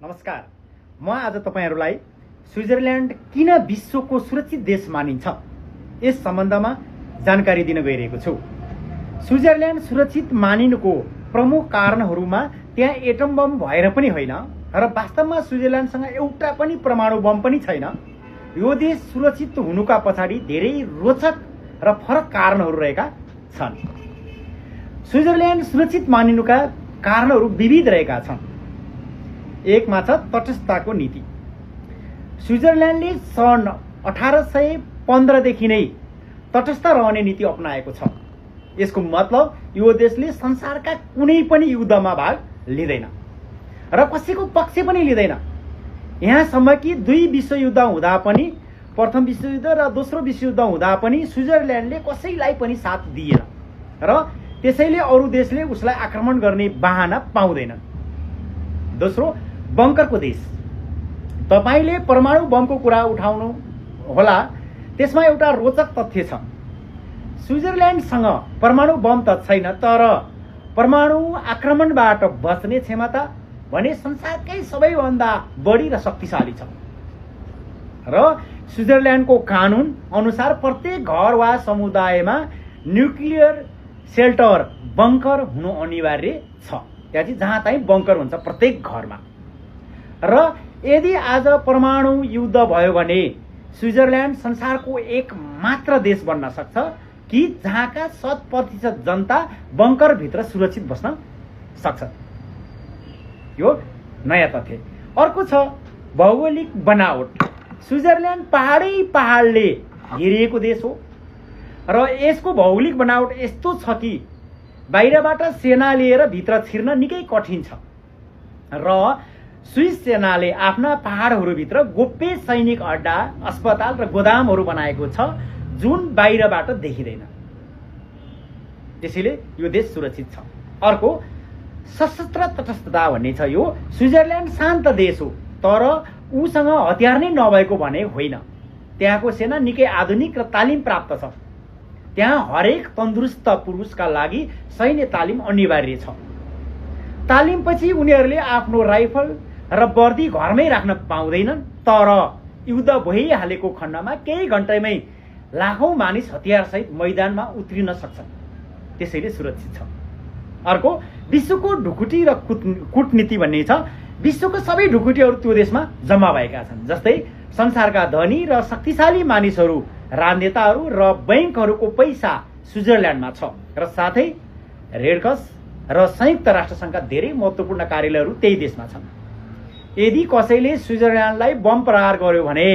नमस्कार। म आज तपाईहरुलाई स्विजरल्यान्ड किन विश्वको सुरक्षित देश मानिन्छ यस सम्बन्धमा जानकारी दिन गइरहेको छु। स्विजरल्यान्ड सुरक्षित मानिनुको प्रमुख कारणहरुमा त्यहाँ एटम बम भएर पनि होइन र वास्तवमा स्विजरल्यान्डसँग एउटा पनि परमाणु बम पनि छैन। यो देश सुरक्षित हुनुका पछाडी धेरै रोचक र फरक कारणहरु रहेका छन्। स्विजरल्यान्ड सुरक्षित मानिनुका कारणहरु विविध रहेका छन्। एकमा छ तटस्थताको नीति। स्विजरल्यान्डले सन् 1815 देखि नै तटस्थ रहने नीति अपनाएको छ। यसको मतलब यो देशले संसारका कुनै पनि युद्धमा भाग लिँदैन र कसैको पक्ष पनि लिँदैन। यहाँसम्म कि दुई विश्वयुद्ध हुँदा पनि, प्रथम विश्वयुद्ध र दोस्रो विश्वयुद्ध हुँदा पनि स्विजरल्यान्डले कसैलाई पनि साथ दिएन र त्यसैले अरु देशले उसलाई आक्रमण गर्ने बहाना पाउँदैन। दोस्रो, बंकरको देश। तपाईले परमाणु बमको कुरा उठाउनु होला, त्यसमा एउटा रोचक तथ्य छ। स्विजरल्यान्डसँग परमाणु बम त छैन, तर परमाणु आक्रमणबाट बच्ने क्षमता भने संसारकै सबैभन्दा बढी र शक्तिशाली छ। र स्विजरल्यान्डको कानुन अनुसार प्रत्येक घर वा समुदायमा न्युक्लियर सेल्टर बंकर हुनु अनिवार्य छ। त्यहाँ चाहिँ जहाँ चाहिँ बंकर हुन्छ प्रत्येक घरमा। र यदि आज परमाणु युद्ध भयो भने स्विजरल्यान्ड संसारको एक मात्र देश बन्न सक्छ कि जहाँका 100% जनता बंकर भित्र सुरक्षित बस्न सक्छ। यो नयाँ तथ्य। अर्को छ भौगोलिक बनावट। स्विजरल्यान्ड पहाडले घेरिएको देश हो र यसको भौगोलिक बनावट यस्तो छ कि बाहिरबाट सेना लिएर भित्र छिर्न निकै कठिन छ र स्विस सेनाले आफ्ना पहाडहरूभित्र गोप्य सैनिक अड्डा, अस्पताल र गोदामहरू बनाएको छ जुन बाहिरबाट देखिँदैन। त्यसैले यो देश सुरक्षित छ। अर्को, सशस्त्र तटस्थता भन्ने छ। यो स्विजरल्यान्ड शान्त देश हो, तर उसँग हतियार नै नभएको भने होइन। त्यहाँको सेना निकै आधुनिक र तालिम प्राप्त छ। त्यहाँ हरेक तन्दुरुस्त पुरुषका लागि सैन्य तालिम अनिवार्य छ। तालिमपछि उनीहरूले आफ्नो राइफल र वर्दी घरमै राख्न पाउँदैनन्, तर युद्ध भइहालेको खण्डमा केही घण्टामै लाखौं मानिस हतियारसहित मैदानमा उत्रिन सक्छन्। त्यसैले सुरक्षित छ। अर्को, विश्वको ढुकुटी र कूटनीति भन्ने छ। विश्वको सबै ढुकुटीहरू त्यो देशमा जम्मा भएका छन्। जस्तै संसारका धनी र शक्तिशाली मानिसहरू, राजनेताहरू र बैंकहरूको पैसा स्विजरल्यान्डमा छ र साथै रेडक्रस र संयुक्त राष्ट्रसङ्घका धेरै महत्त्वपूर्ण कार्यालयहरू त्यही देशमा छन्। यदि कसैले स्विजरल्यान्डलाई बम प्रहार गर्यो भने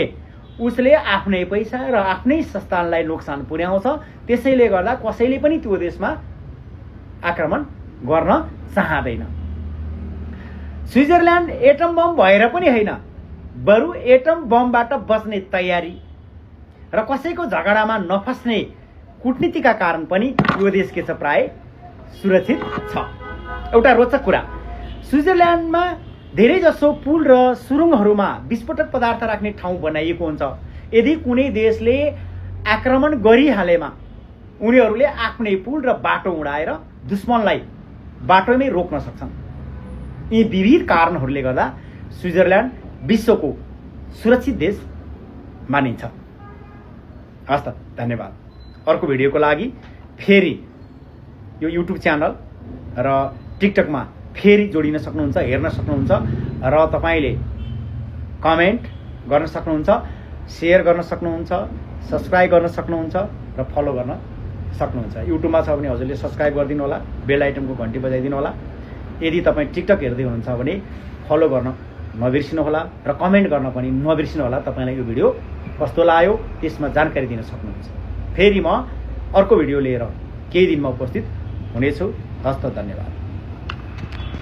उसले आफ्नै पैसा र आफ्नै संस्थानलाई नोक्सान पुर्याउँछ। त्यसैले गर्दा कसैले पनि त्यो देशमा आक्रमण गर्न चाहँदैन। स्विजरल्यान्ड एटम बम भएर पनि होइन, बरु एटम बमबाट बच्ने तयारी र कसैको झगडामा नफस्ने कूटनीतिका कारण पनि यो देश के छ, प्राय सुरक्षित छ। एउटा रोचक कुरा, स्विजरल्यान्डमा धेरै जसो पुल र सुरुङहरूमा विस्फोटक पदार्थ राख्ने ठाउँ बनाइएको हुन्छ। यदि कुनै देशले आक्रमण गरिहालेमा उनीहरूले आफ्नै पुल र बाटो उडाएर दुश्मनलाई बाटोमै रोक्न सक्छन्। यी विविध कारणहरूले गर्दा स्विजरल्यान्ड विश्वको सुरक्षित देश मानिन्छ। हस् त, धन्यवाद। अर्को भिडियोको लागि फेरि यो युट्युब च्यानल र टिकटकमा फेरि जोडिन सक्नुहुन्छ, हेर्न सक्नुहुन्छ र तपाईले कमेन्ट गर्न सक्नुहुन्छ, शेयर गर्न सक्नुहुन्छ, सब्स्क्राइब गर्न सक्नुहुन्छ र फलो गर्न सक्नुहुन्छ। युट्युबमा छ भने हजुरले सब्स्क्राइब गरिदिनु होला, बेल आइकनको घन्टी बजाइदिनु होला। यदि तपाईँ टिकटक हेर्दै हुनुहुन्छ भने फलो गर्न नबिर्सिनु होला र कमेन्ट गर्न पनि नबिर्सिनु होला। तपाईलाई यो भिडियो कस्तो लाग्यो त्यसमा जानकारी दिन सक्नुहुन्छ। फेरि म अर्को भिडियो लिएर केही दिनमा उपस्थित हुनेछु। हस्त, धन्यवाद।